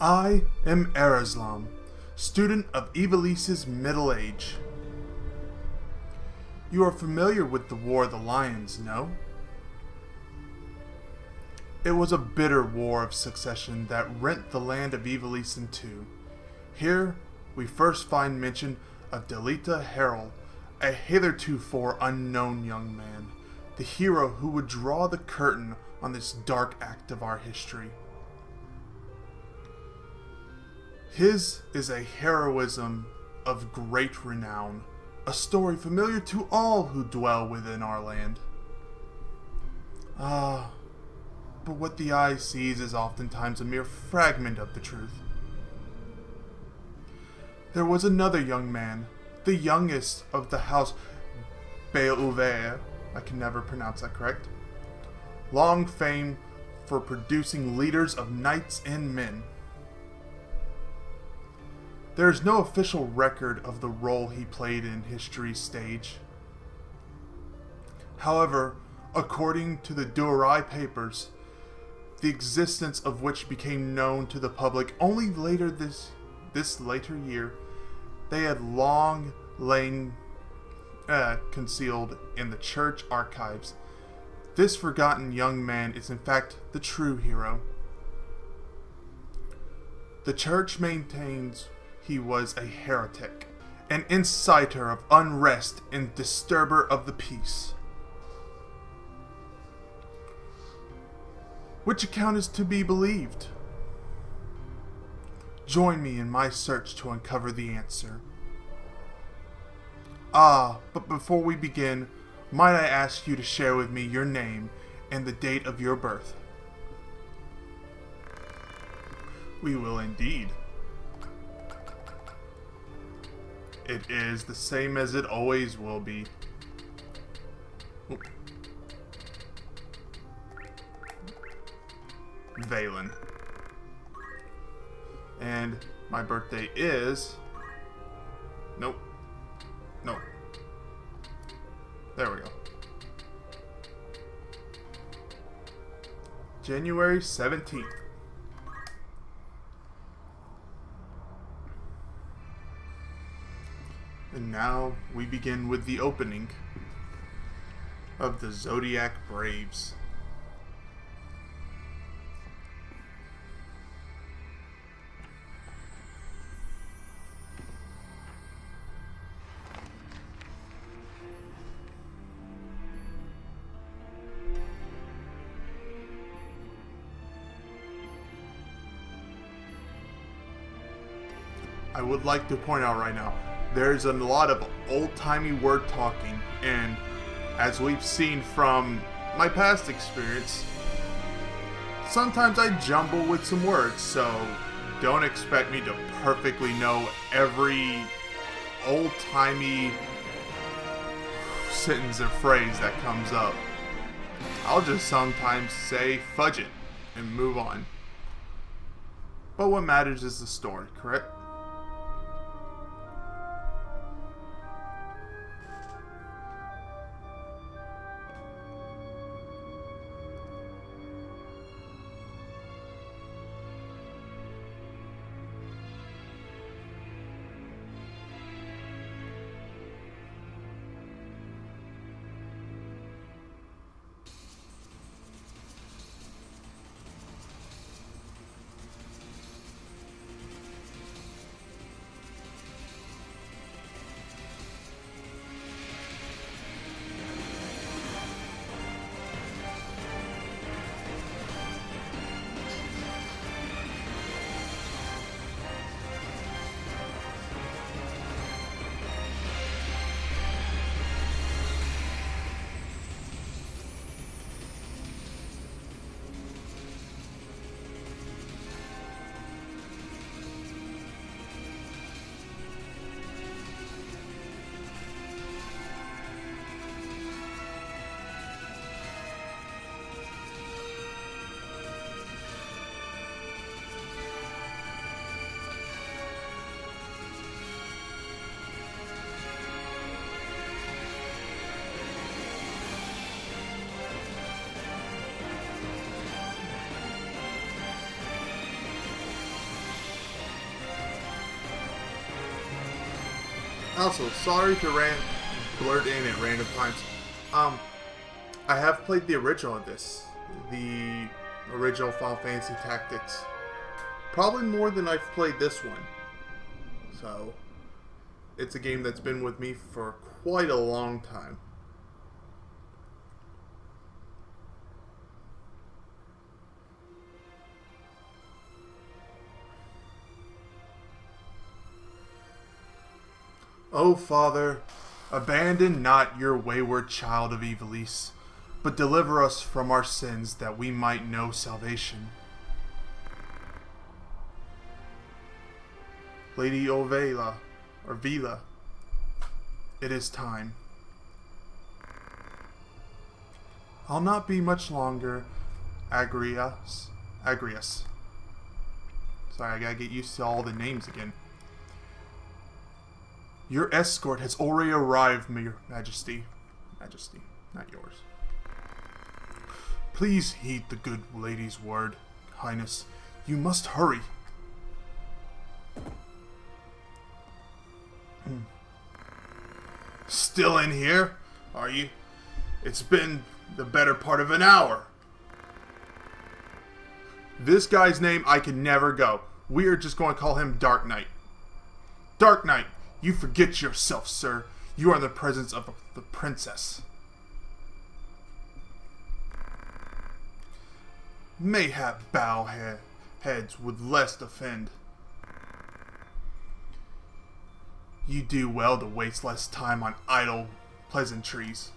I am Erislam, student of Ivalice's middle age. You are familiar with the War of the Lions, no? It was a bitter war of succession that rent the land of Ivalice in two. Here, we first find mention of Delita Harrell, a hitherto unknown young man, the hero who would draw the curtain on this dark act of our history. His is a heroism of great renown, a story familiar to all who dwell within our land. But what the eye sees is oftentimes a mere fragment of the truth. There was another young man, the youngest of the house Beauvais, I can never pronounce that correct, long famed for producing leaders of knights and men. There is no official record of the role he played in history's stage. However, according to the Durai papers, the existence of which became known to the public only later this later year, they had long lain concealed in the church archives. This forgotten young man is in fact the true hero. The church maintains he was a heretic, an inciter of unrest and disturber of the peace. Which account is to be believed? Join me in my search to uncover the answer. But before we begin, might I ask you to share with me your name and the date of your birth? We will indeed. It is the same as it always will be. Valen. And my birthday is... Nope. There we go. January 17th. And now we begin with the opening of the Zodiac Braves. I would like to point out right now, there's a lot of old-timey word talking, and as we've seen from my past experience, sometimes I jumble with some words, so don't expect me to perfectly know every old-timey sentence or phrase that comes up. I'll just sometimes say fudge it and move on. But what matters is the story, correct? Also, sorry to blurt in at random times. I have played the original of this. The original Final Fantasy Tactics. Probably more than I've played this one. So, it's a game that's been with me for quite a long time. O Father, abandon not your wayward child of Ivalice, but deliver us from our sins that we might know salvation. Lady Ovela, or Vila, it is time. I'll not be much longer, Agrias. Sorry, I gotta get used to all the names again. Your escort has already arrived, Your Majesty. Majesty, not yours. Please heed the good lady's word, Highness. You must hurry. Still in here, are you? It's been the better part of an hour. This guy's name I can never go. We are just going to call him Dark Knight. Dark Knight, you forget yourself, sir. You are in the presence of the princess. Mayhap bow heads would less offend. You do well to waste less time on idle pleasantries.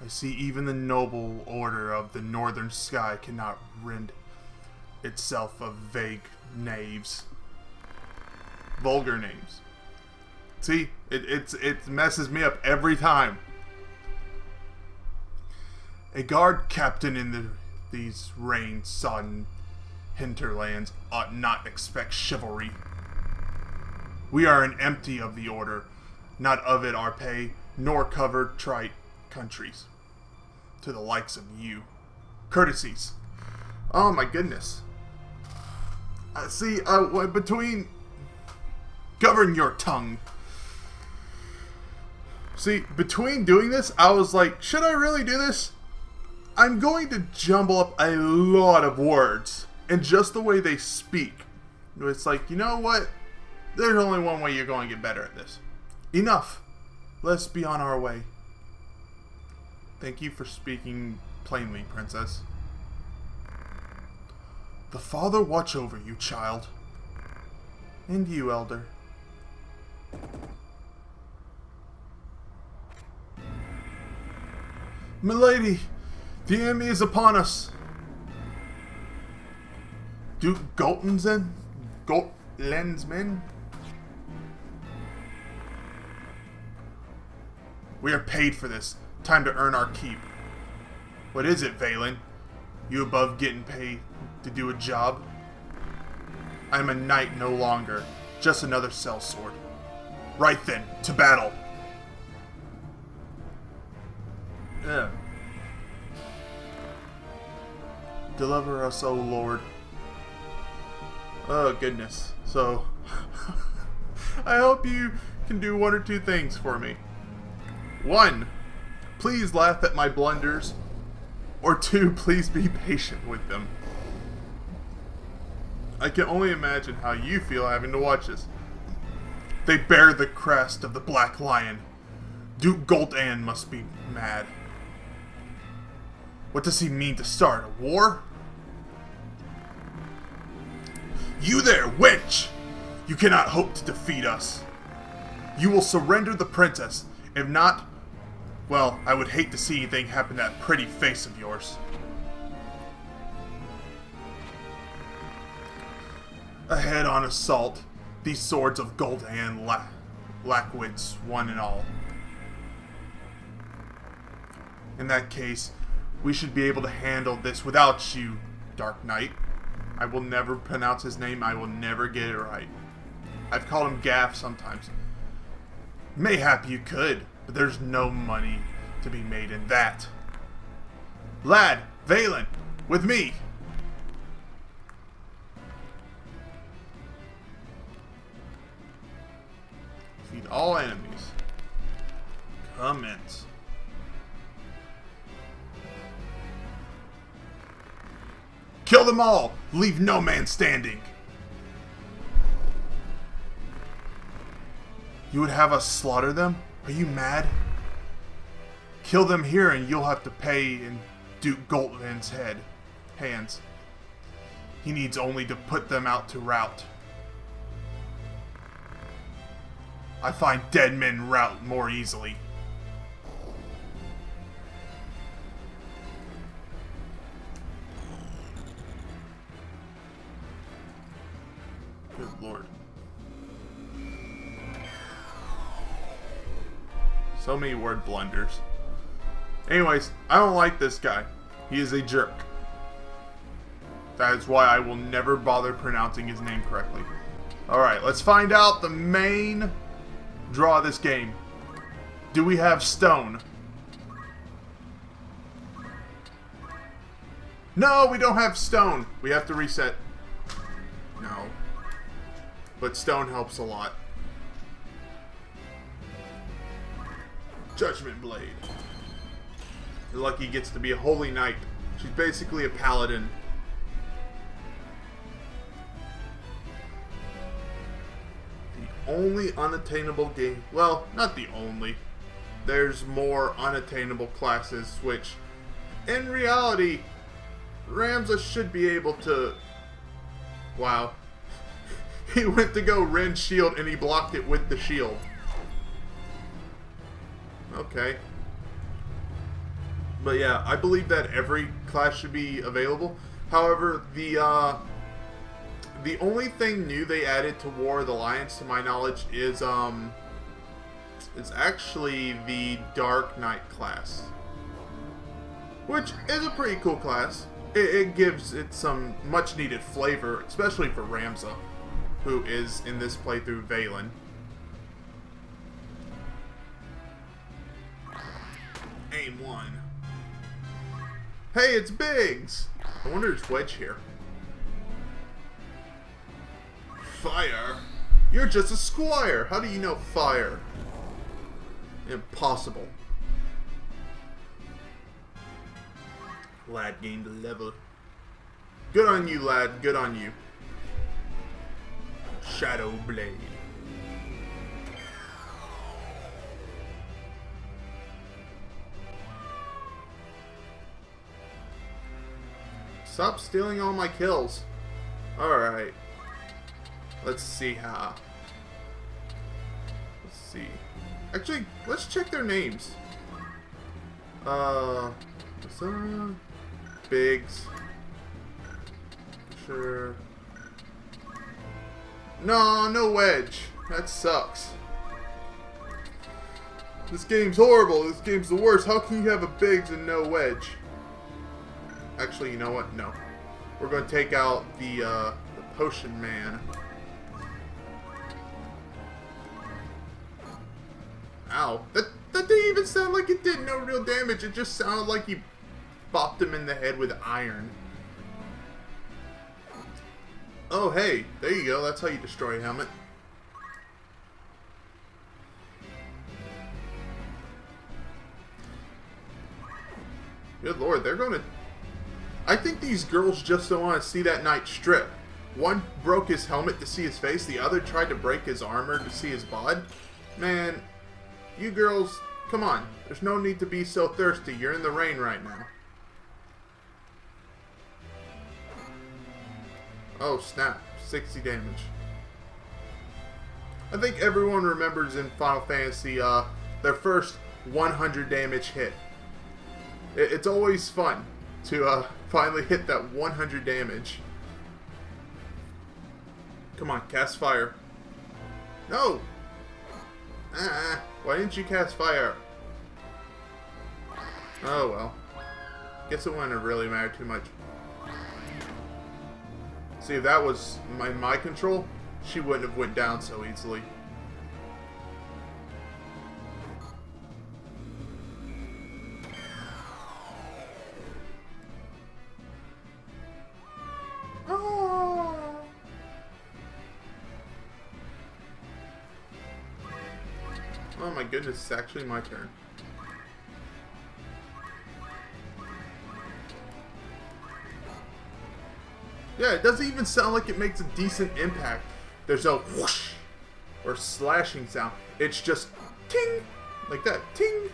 I see even the noble order of the northern sky cannot rid itself of vague knaves. Vulgar names. See, it messes me up every time. A guard captain in these rain-sodden hinterlands ought not expect chivalry. We are an empty of the order, not of it our pay, nor covered trite countries. To the likes of you. Courtesies. Oh my goodness. Between... Govern your tongue. See, between doing this, I was like, should I really do this? I'm going to jumble up a lot of words. And just the way they speak. It's like, you know what? There's only one way you're going to get better at this. Enough. Let's be on our way. Thank you for speaking plainly, Princess. The Father watch over you, child. And you, Elder. Milady, the enemy is upon us. Duke Goltensmen? We are paid for this. Time to earn our keep. What is it, Valen? You above getting paid to do a job? I am a knight no longer. Just another sellsword. Right then, to battle. Yeah. Deliver us, O Lord. Oh, goodness. So, I hope you can do one or two things for me. 1, please laugh at my blunders. Or 2, please be patient with them. I can only imagine how you feel having to watch this. They bear the crest of the Black Lion. Duke Gul'dan must be mad. What does he mean to start, a war? You there, wench! You cannot hope to defeat us. You will surrender the princess. If not, well, I would hate to see anything happen to that pretty face of yours. A head-on assault. These swords of Gul'dan lack wits, one and all. In that case, we should be able to handle this without you, Dark Knight. I will never pronounce his name. I will never get it right. I've called him Gaff sometimes. Mayhap you could, but there's no money to be made in that. Lad, Valen, with me. all enemies. Commence. Kill them all! Leave no man standing! You would have us slaughter them? Are you mad? Kill them here and you'll have to pay in Duke Goldman's hands. He needs only to put them out to rout. I find dead men rout more easily. Good lord. So many word blunders. Anyways, I don't like this guy. He is a jerk. That is why I will never bother pronouncing his name correctly. Alright, let's find out the main draw of this game. Do we have stone? No, we don't have stone. We have to reset. No. But stone helps a lot. Judgment Blade. You're lucky he gets to be a holy knight. She's basically a paladin. The only unattainable game... Well, not the only. There's more unattainable classes, which, in reality, Ramza should be able to... Wow. He went to go rend shield and he blocked it with the shield. Okay. But yeah, I believe that every class should be available. However, the only thing new they added to War of the Lions, to my knowledge, is it's actually the Dark Knight class, which is a pretty cool class. It gives it some much needed flavor, especially for Ramza, who is in this playthrough Valen. Aim 1. Hey, it's Biggs! I wonder who's Wedge here. Fire? You're just a squire! How do you know fire? Impossible. Lad gained a level. Good on you, lad. Good on you. Shadow Blade. Stop stealing all my kills. Alright. Let's see how. Let's see. Actually, let's check their names. Biggs. Sure. No Wedge. That sucks. This game's horrible. This game's the worst. How can you have a Biggs and no Wedge? Actually, you know what? No. We're going to take out the Potion Man. Ow. That didn't even sound like it did no real damage. It just sounded like you bopped him in the head with iron. Oh, hey. There you go. That's how you destroy a helmet. Good lord, they're going to... I think these girls just don't want to see that knight strip. One broke his helmet to see his face, the other tried to break his armor to see his bod. Man, you girls, come on. There's no need to be so thirsty. You're in the rain right now. Oh, snap. 60 damage. I think everyone remembers in Final Fantasy their first 100 damage hit. It's always fun to finally hit that 100 damage. Come on, cast fire. No! Why didn't you cast fire? Oh well. Guess it wouldn't have really mattered too much. See, if that was my control, she wouldn't have went down so easily. Oh my goodness, it's actually my turn. Yeah, it doesn't even sound like it makes a decent impact. There's no whoosh or slashing sound. It's just ting, like that, ting.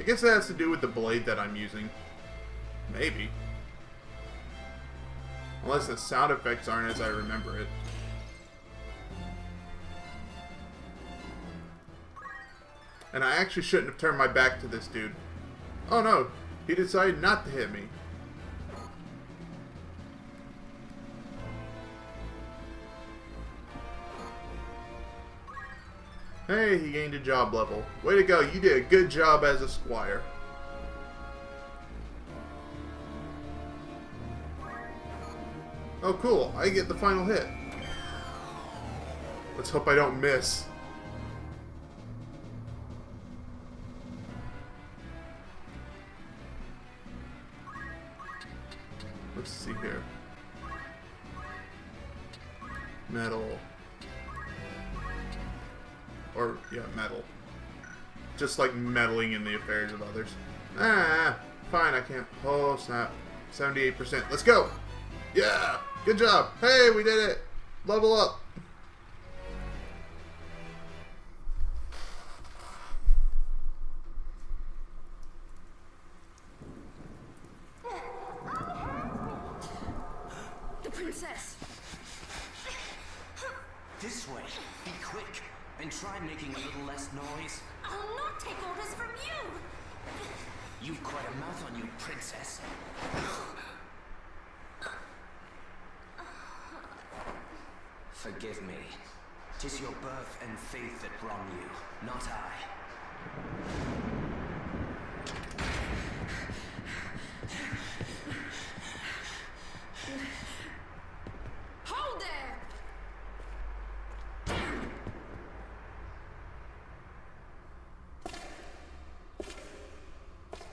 I guess that has to do with the blade that I'm using. Maybe. Unless the sound effects aren't as I remember it. And I actually shouldn't have turned my back to this dude. Oh no, he decided not to hit me. Hey, he gained a job level. Way to go, you did a good job as a squire. Oh cool, I get the final hit. Let's hope I don't miss. Let's see here. Metal. Or, yeah, metal. Just like meddling in the affairs of others. Ah, fine, I can't. Oh, snap. 78%. Let's go! Yeah! Good job! Hey, we did it! Level up! The princess! This way. Be quick. And try making a little less noise. I'll not take orders from you! You've quite a mouth on you, princess. Forgive me. 'Tis your birth and faith that wrong you, not I. Hold there!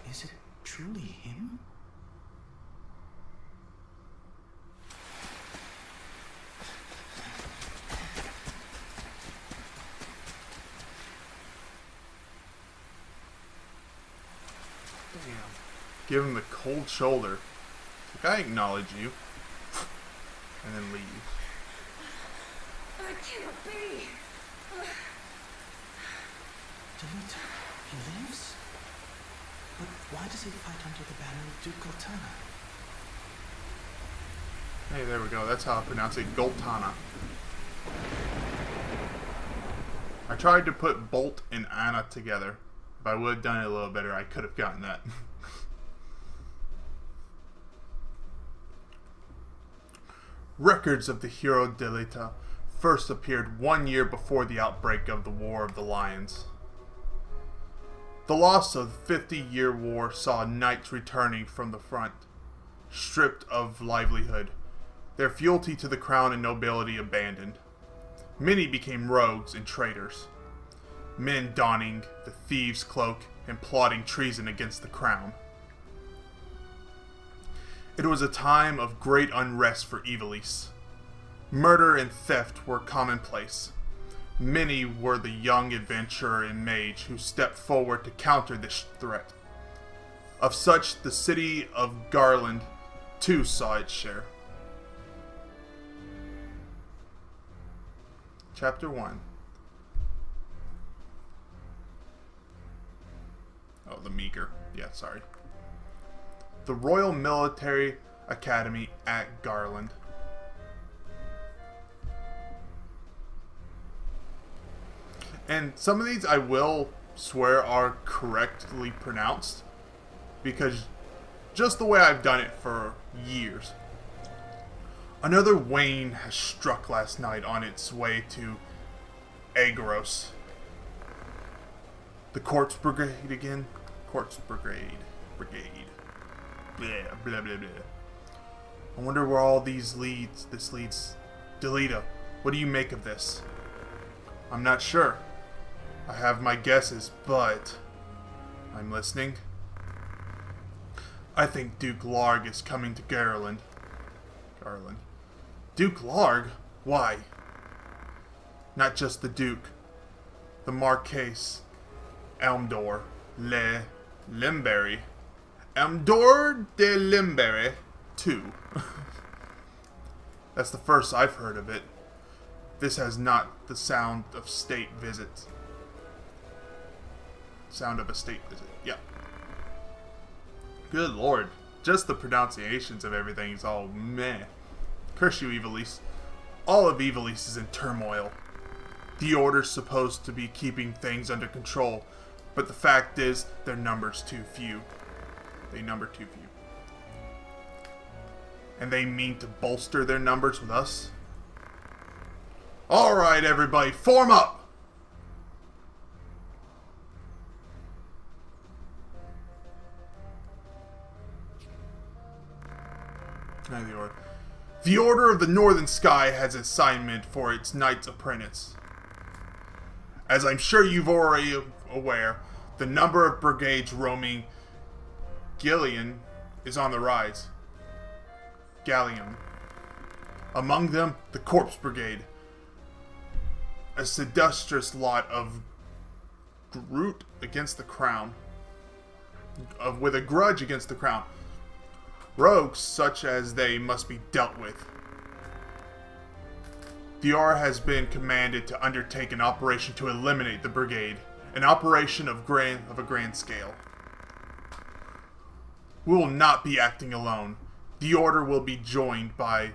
Is it truly him? Damn. Give him the cold shoulder. Like, I acknowledge you. And then leave. I cannot be! Delita, he lives? But why does he fight under the banner of Duke Goltana? Hey, there we go. That's how I pronounce it. Goltana. I tried to put Bolt and Anna together. If I would have done it a little better, I could have gotten that. Records of the hero Delita first appeared 1 year before the outbreak of the War of the Lions. The loss of the 50-year war saw knights returning from the front, stripped of livelihood, their fealty to the crown and nobility abandoned. Many became rogues and traitors, men donning the thieves' cloak and plotting treason against the crown. It was a time of great unrest for Ivalice. Murder and theft were commonplace. Many were the young adventurer and mage who stepped forward to counter this threat. Of such, the city of Garland too saw its share. Chapter 1. Oh, the meager. Yeah, sorry. The Royal Military Academy at Garland. And some of these I will swear are correctly pronounced, because just the way I've done it for years. Another Wayne has struck last night on its way to Agros. The Quartz Brigade again? Quartz Brigade. Blah, blah, blah, blah. I wonder where all this leads. Delita, what do you make of this? I'm not sure. I have my guesses, but I'm listening. I think Duke Larg is coming to Garland. Duke Larg? Why? Not just the Duke. the Marquise Elmdor Le Limberry. Elmdor de Limberry 2. That's the first I've heard of it. This has not the sound of state visits. Sound of a state visit, yeah. Good lord. Just the pronunciations of everything is all meh. Curse you, Evilise. All of Evilise is in turmoil. The Order's supposed to be keeping things under control, but the fact is, their number's too few. They number too few. And they mean to bolster their numbers with us? Alright, everybody, form up! The Order of the Northern Sky has assignment for its Knights Apprentice. As I'm sure you've already aware, the number of brigades roaming Gillian is on the rise. Gallium. Among them, the Corpse Brigade. A sedustrous lot of Groot against the Crown. With a grudge against the Crown. Rogues such as they must be dealt with. The R has been commanded to undertake an operation to eliminate the brigade. An operation of a grand scale. We will not be acting alone. The Order will be joined by,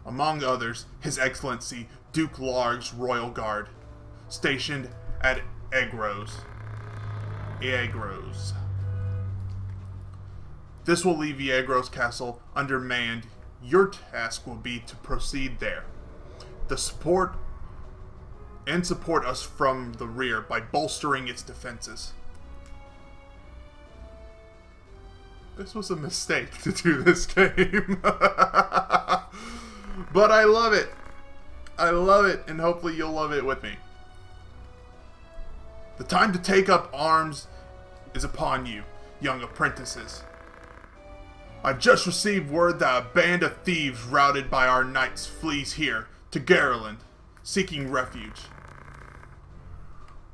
among others, His Excellency Duke Larg's Royal Guard, stationed at Egros. This will leave Egros Castle undermanned. Your task will be to proceed there. Support us from the rear by bolstering its defenses. This was a mistake to do this game. But I love it. I love it, and hopefully you'll love it with me. The time to take up arms is upon you, young apprentices. I've just received word that a band of thieves routed by our knights flees here to Garland, seeking refuge.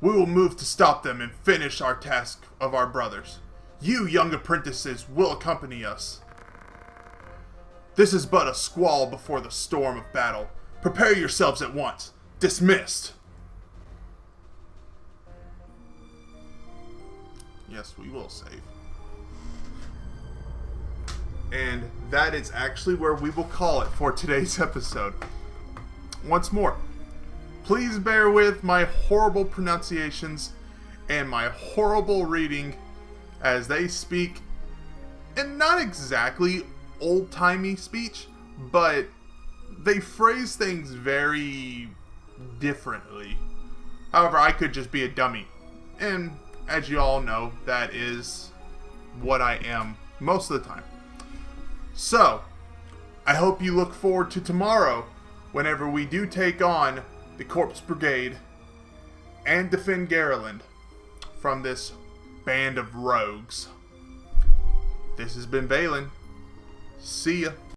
We will move to stop them and finish our task of our brothers. You, young apprentices, will accompany us. This is but a squall before the storm of battle. Prepare yourselves at once. Dismissed. Yes, we will save. And that is actually where we will call it for today's episode. Once more, please bear with my horrible pronunciations and my horrible reading as they speak in not exactly old-timey speech, but they phrase things very differently. However, I could just be a dummy. And as you all know, that is what I am most of the time. So, I hope you look forward to tomorrow whenever we do take on the Corpse Brigade and defend Garland from this band of rogues. This has been Valen. See ya.